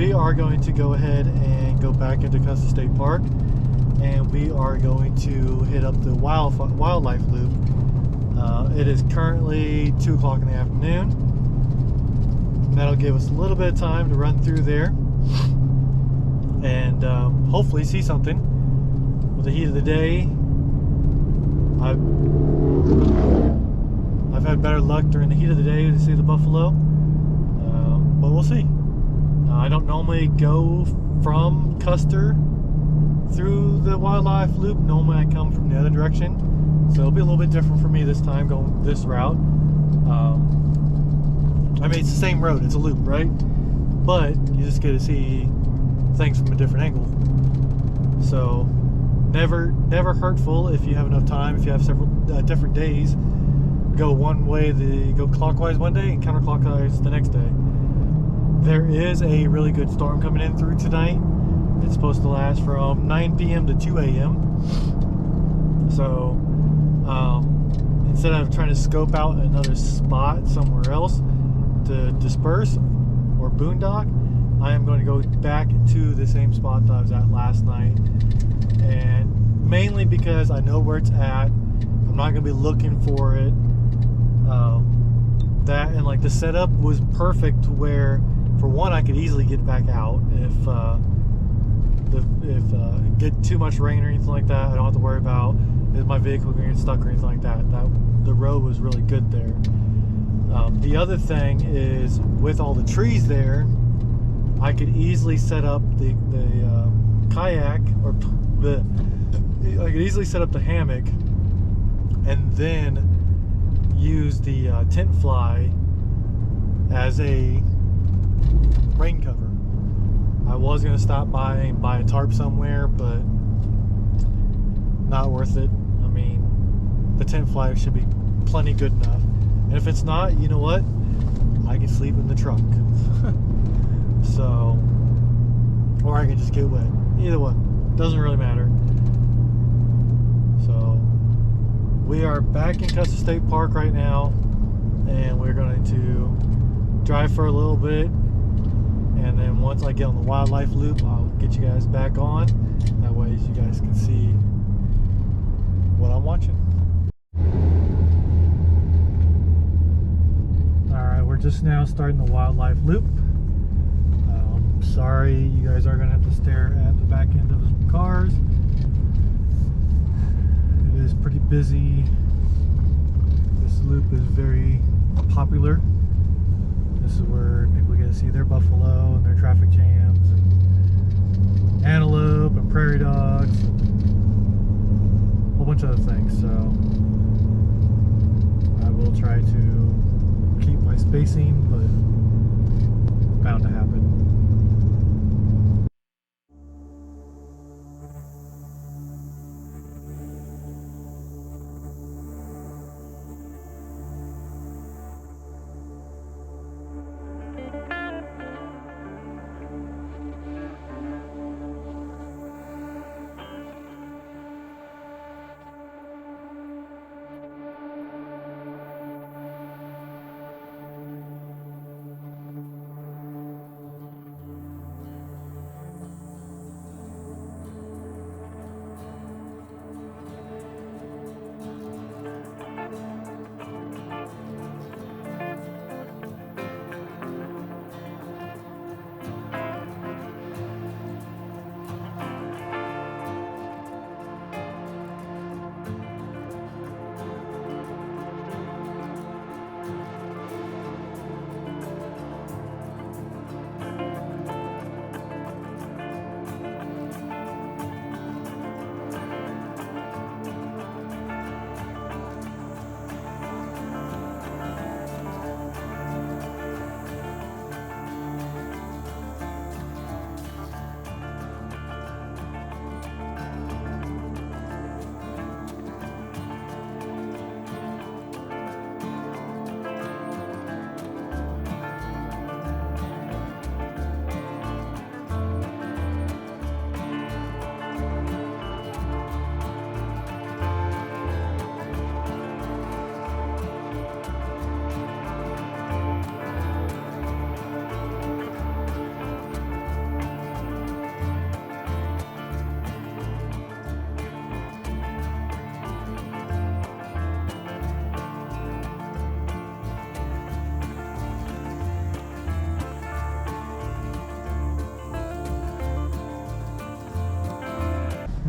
we are going to go ahead and go back into Custer State Park, and we are going to hit up the wildlife loop. It is currently 2 o'clock in the afternoon. And that'll give us a little bit of time to run through there and hopefully see something. With the heat of the day, I've had better luck during the heat of the day to see the buffalo, but we'll see. I don't normally go from Custer through the wildlife loop. Normally I come from the other direction, so it'll be a little bit different for me this time going this route. I mean, it's the same road, it's a loop, right? But you just get to see things from a different angle. So never hurtful if you have enough time. If you have several different days, go one way, go clockwise one day and counterclockwise the next day. There is a really good storm coming in through tonight. It's supposed to last from 9 p.m. to 2 a.m. So instead of trying to scope out another spot somewhere else to disperse or boondock, I am going to go back to the same spot that I was at last night, and mainly because I know where it's at. I'm not going to be looking for it. That and like the setup was perfect where, for one, I could easily get back out if get too much rain or anything like that. I don't have to worry about is my vehicle going to get stuck or anything like that. The road was really good there. The other thing is, with all the trees there, I could easily set up the kayak, or I could easily set up the hammock and then use the tent fly as a rain cover. I was going to stop by and buy a tarp somewhere, but not worth it. I mean, the tent fly should be plenty good enough. And if it's not, you know what? I can sleep in the truck. So, or I can just get wet. Either one. Doesn't really matter. So, we are back in Custer State Park right now, and we're going to drive for a little bit. And then once I get on the wildlife loop, I'll get you guys back on. That way you guys can see what I'm watching. Alright, we're just now starting the wildlife loop. Sorry, you guys are going to have to stare at the back end of some cars. It is pretty busy. This loop is very popular. This is where people get to see their buffalo and their traffic jams and antelope and prairie dogs and a whole bunch of other things. So I will try to keep my spacing, but it's bound to happen.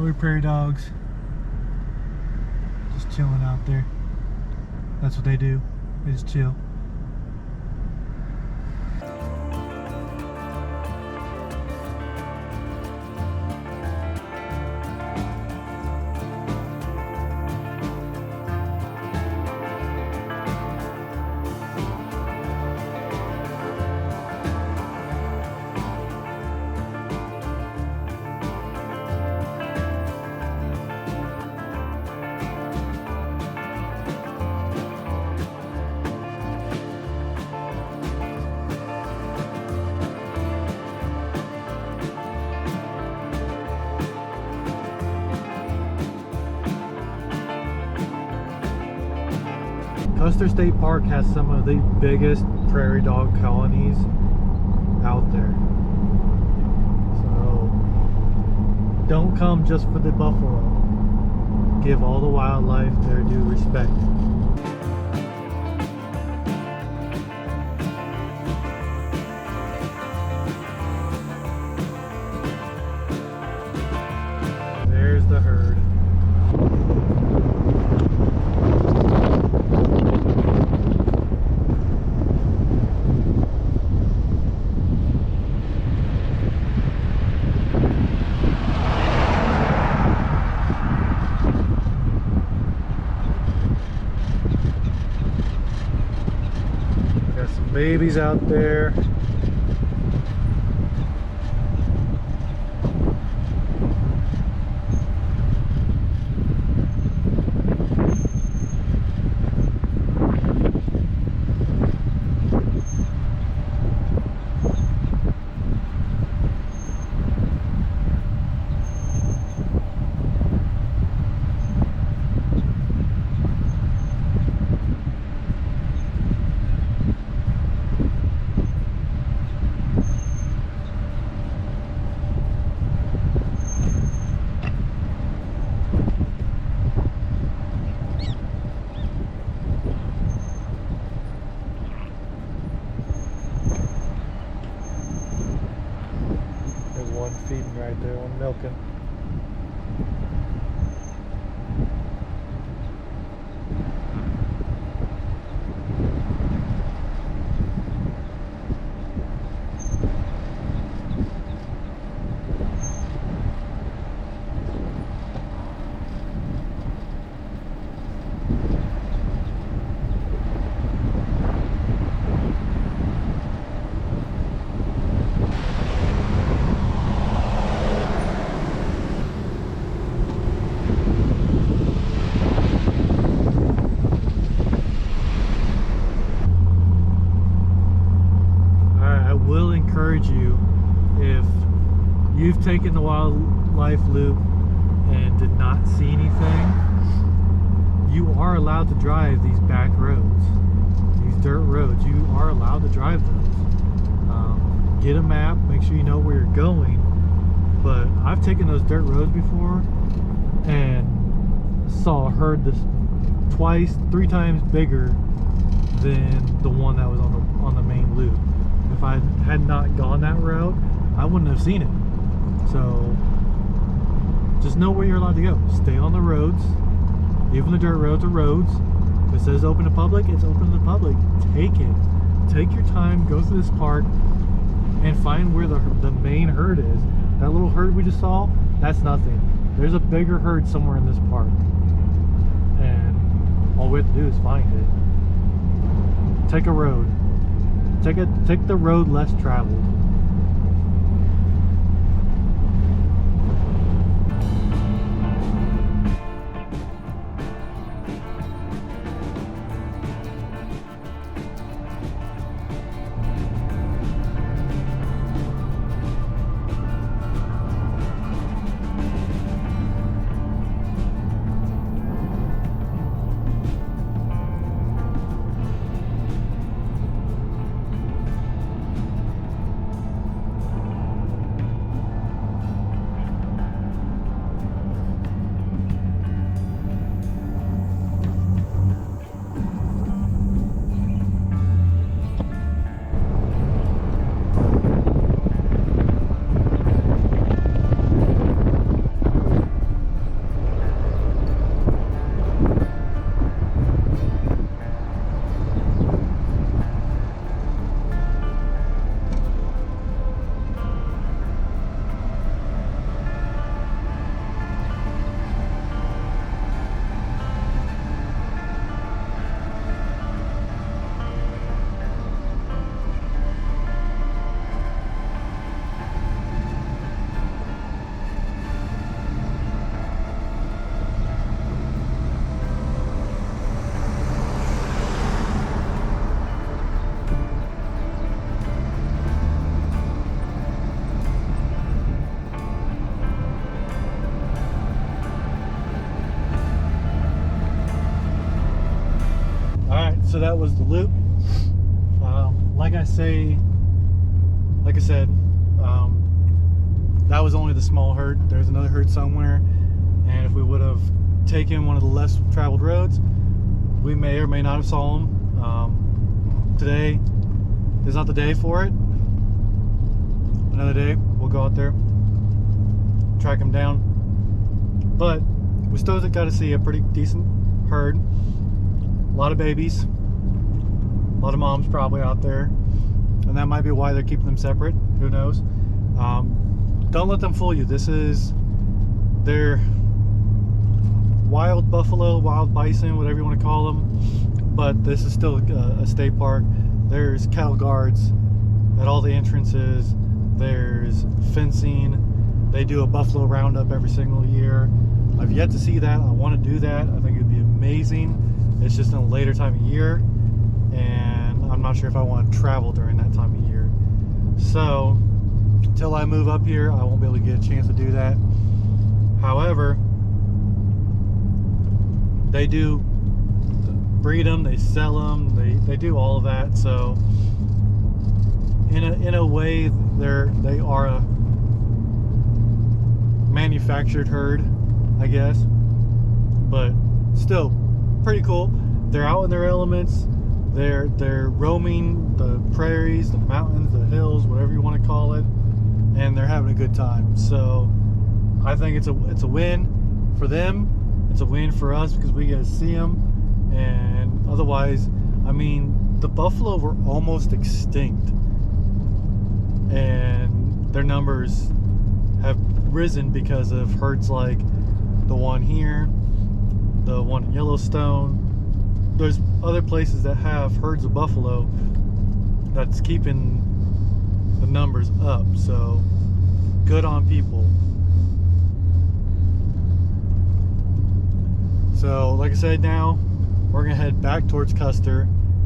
Little prairie dogs. Just chilling out there. That's what they do. They just chill. Custer State Park has some of the biggest prairie dog colonies out there. So don't come just for the buffalo. Give all the wildlife their due respect. There's the herd. Babies out there. Feeding right there, one milking. You, if you've taken the wildlife loop and did not see anything, you are allowed to drive these back roads, these dirt roads. You are allowed to drive those. Get a map, make sure you know where you're going. But I've taken those dirt roads before and saw a herd this twice, 3 times bigger than the one that was on the main loop. If I had not gone that route, I wouldn't have seen it. So just know where you're allowed to go. Stay on the roads. Even the dirt roads are roads. If it says open to public, it's open to the public. Take it. Take your time, go through this park, and find where the main herd is. That little herd we just saw, that's nothing. There's a bigger herd somewhere in this park. And all we have to do is find it. Take a road. Take the road less traveled. So that was the loop. Like I said, that was only the small herd. There's another herd somewhere, and if we would have taken one of the less traveled roads, we may or may not have saw them. Today is not the day for it. Another day, we'll go out there, track them down. But we still got to see a pretty decent herd. A lot of babies, a lot of moms probably out there, and that might be why they're keeping them separate. Who knows? Don't let them fool you. This is their wild buffalo, wild bison, whatever you want to call them, but this is still a state park. There's cattle guards at all the entrances. There's fencing. They do a buffalo roundup every single year. I've yet to see that. I want to do that. I think it'd be amazing. It's just in a later time of year, and I'm not sure if I want to travel during that time of year. So until I move up here, I won't be able to get a chance to do that. However, they do breed them, they sell them, they do all of that. So in a way, they are a manufactured herd, I guess, but still pretty cool. They're out in their elements. They're roaming the prairies, the mountains, the hills, whatever you want to call it, and they're having a good time. So I think it's a win for them. It's a win for us because we get to see them. And otherwise, I mean, the buffalo were almost extinct, and their numbers have risen because of herds like the one here, the one in Yellowstone. There's other places that have herds of buffalo that's keeping the numbers up. So good on people. So like I said, now we're gonna head back towards Custer.